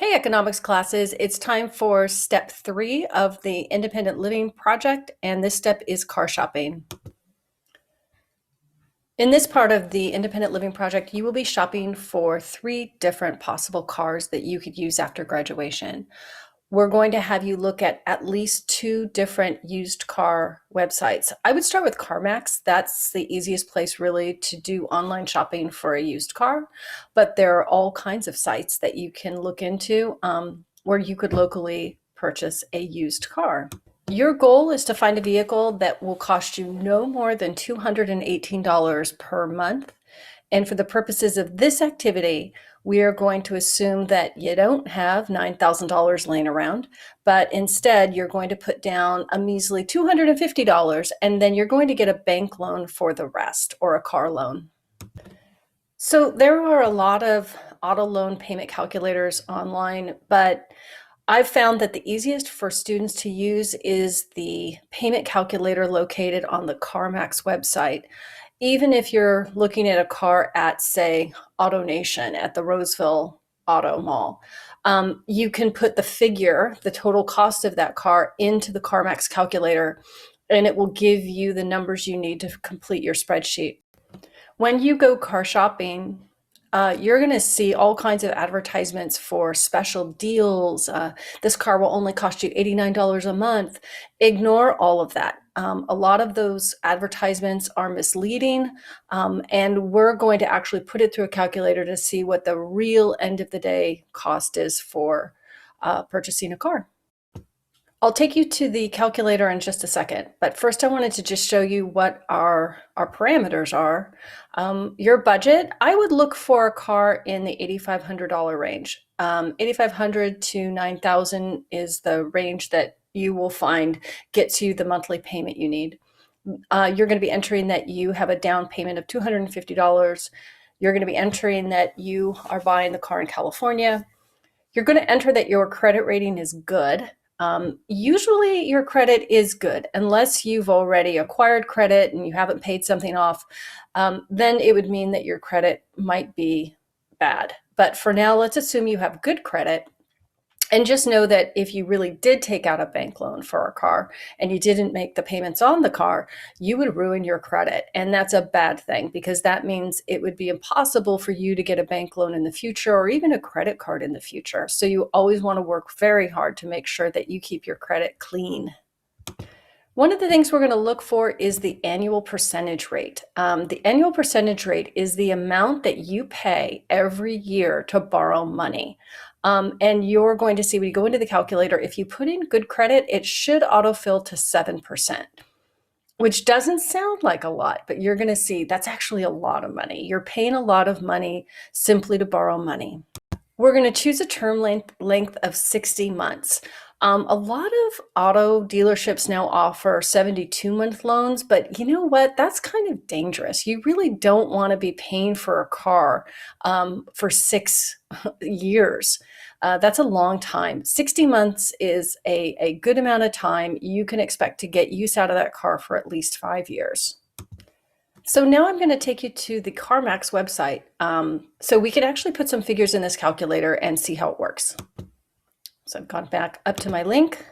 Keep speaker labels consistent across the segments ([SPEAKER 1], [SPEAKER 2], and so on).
[SPEAKER 1] Hey, economics classes, it's time for step 3 of the independent living project, and this step is car shopping. In this part of the independent living project, you will be shopping for 3 different possible cars that you could use after graduation. We're going to have you look at least 2 different used car websites. I would start with CarMax. That's the easiest place really to do online shopping for a used car, but there are all kinds of sites that you can look into where you could locally purchase a used car. Your goal is to find a vehicle that will cost you no more than $218 per month. And for the purposes of this activity, we are going to assume that you don't have $9,000 laying around, but instead you're going to put down a measly $250, and then you're going to get a bank loan for the rest, or a car loan. So there are a lot of auto loan payment calculators online, but I've found that the easiest for students to use is the payment calculator located on the CarMax website. Even if you're looking at a car at, say, AutoNation at the Roseville Auto Mall, you can put the figure, the total cost of that car, into the CarMax calculator, and it will give you the numbers you need to complete your spreadsheet. When you go car shopping, you're going to see all kinds of advertisements for special deals. This car will only cost you $89 a month. Ignore all of that. A lot of those advertisements are misleading, and we're going to actually put it through a calculator to see what the real end of the day cost is for purchasing a car. I'll take you to the calculator in just a second, but first I wanted to just show you what our parameters are. Your budget, I would look for a car in the $8,500 range. $8,500 to $9,000 is the range that you will find gets you the monthly payment you need. You're going to be entering that you have a down payment of $250. You're going to be entering that you are buying the car in California. You're going to enter that your credit rating is good. Usually your credit is good unless you've already acquired credit and you haven't paid something off. Then it would mean that your credit might be bad. But for now, let's assume you have good credit. And just know that if you really did take out a bank loan for a car and you didn't make the payments on the car, you would ruin your credit. And that's a bad thing, because that means it would be impossible for you to get a bank loan in the future or even a credit card in the future. So you always want to work very hard to make sure that you keep your credit clean. One of the things we're going to look for is the annual percentage rate. The annual percentage rate is the amount that you pay every year to borrow money. And you're going to see when you go into the calculator, if you put in good credit, it should autofill to 7%, which doesn't sound like a lot, but you're going to see that's actually a lot of money. You're paying a lot of money simply to borrow money. We're going to choose a term length of 60 months. A lot of auto dealerships now offer 72-month loans, but you know what? That's kind of dangerous. You really don't want to be paying for a car for 6 years. That's a long time. 60 months is a good amount of time. You can expect to get use out of that car for at least 5 years. So now I'm going to take you to the CarMax website so we can actually put some figures in this calculator and see how it works. So I've gone back up to my link.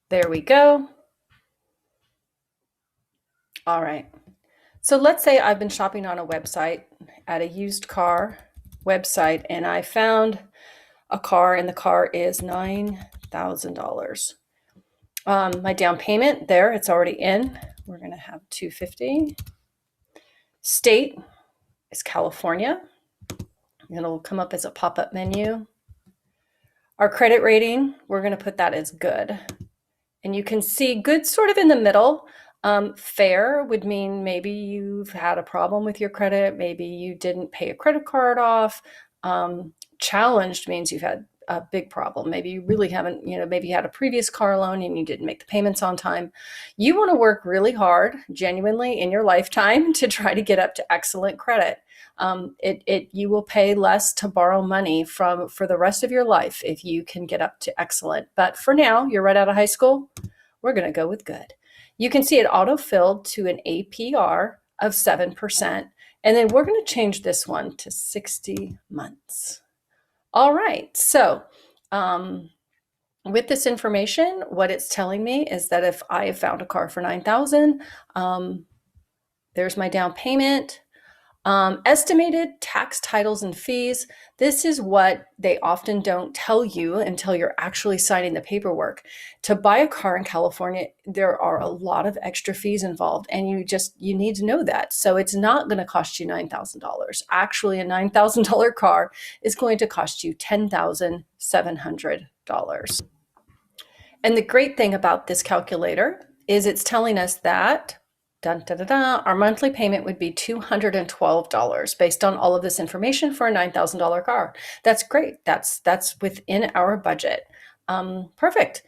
[SPEAKER 1] There we go. All right. So let's say I've been shopping on a website at a used car website, and I found a car, and the car is $9,000. My down payment there, it's already in. We're going to have $250. State is California. It'll come up as a pop-up menu. Our credit rating, we're going to put that as good. And you can see good sort of in the middle. Fair would mean maybe you've had a problem with your credit. Maybe you didn't pay a credit card off. Challenged means you've had a big problem. Maybe you really haven't, maybe you had a previous car loan and you didn't make the payments on time. You want to work really hard, genuinely in your lifetime, to try to get up to excellent credit. You will pay less to borrow money for the rest of your life if you can get up to excellent. But for now, you're right out of high school. We're going to go with good. You can see it auto-filled to an APR of 7%. And then we're going to change this one to 60 months. All right, so With this information, what it's telling me is that if I have found a car for $9,000, there's my down payment. Estimated tax, titles, and fees. This is what they often don't tell you until you're actually signing the paperwork. To buy a car in California, there are a lot of extra fees involved, and you need to know that. So it's not going to cost you $9,000. Actually, a $9,000 car is going to cost you $10,700. And the great thing about this calculator is it's telling us that our monthly payment would be $212 based on all of this information for a $9,000 car. That's great. That's within our budget. Perfect.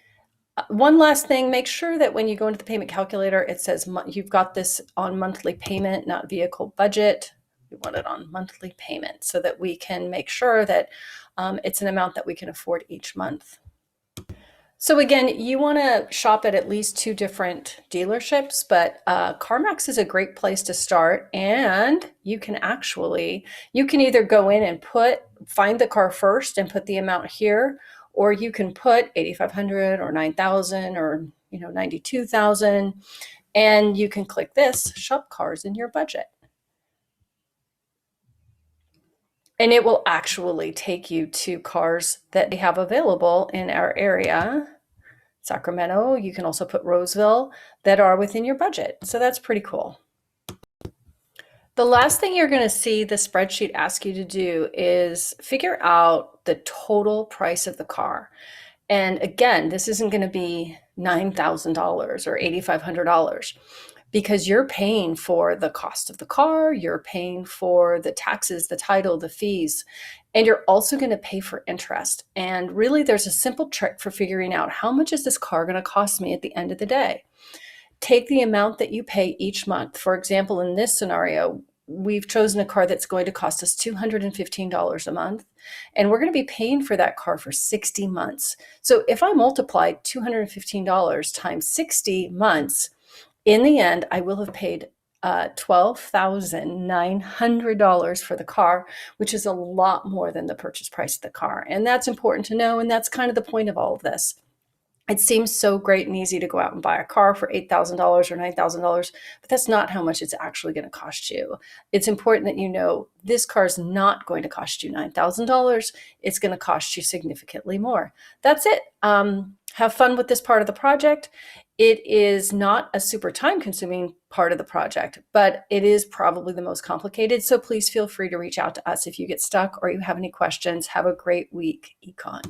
[SPEAKER 1] One last thing, make sure that when you go into the payment calculator, it says you've got this on monthly payment, not vehicle budget. We want it on monthly payment so that we can make sure that it's an amount that we can afford each month. So again, you want to shop at least 2 different dealerships, but CarMax is a great place to start. And you can either go in and find the car first and put the amount here, or you can put $8,500 or $9,000 or $92,000, and you can click this, shop cars in your budget. And it will actually take you to cars that they have available in our area. Sacramento, you can also put Roseville, that are within your budget. So that's pretty cool. The last thing you're going to see the spreadsheet ask you to do is figure out the total price of the car. And again, this isn't going to be $9,000 or $8,500 because you're paying for the cost of the car, you're paying for the taxes, the title, the fees, and you're also going to pay for interest. And really, there's a simple trick for figuring out how much is this car going to cost me at the end of the day. Take the amount that you pay each month. For example, in this scenario, we've chosen a car that's going to cost us $215 a month, and we're going to be paying for that car for 60 months. So if I multiply $215 times 60 months, in the end, I will have paid $12,900 for the car, which is a lot more than the purchase price of the car. And that's important to know, and that's kind of the point of all of this. It seems so great and easy to go out and buy a car for $8,000 or $9,000, but that's not how much it's actually going to cost you. It's important that you know this car is not going to cost you $9,000. It's going to cost you significantly more. That's it. Have fun with this part of the project. It is not a super time-consuming part of the project, but it is probably the most complicated. So please feel free to reach out to us if you get stuck or you have any questions. Have a great week, Econ.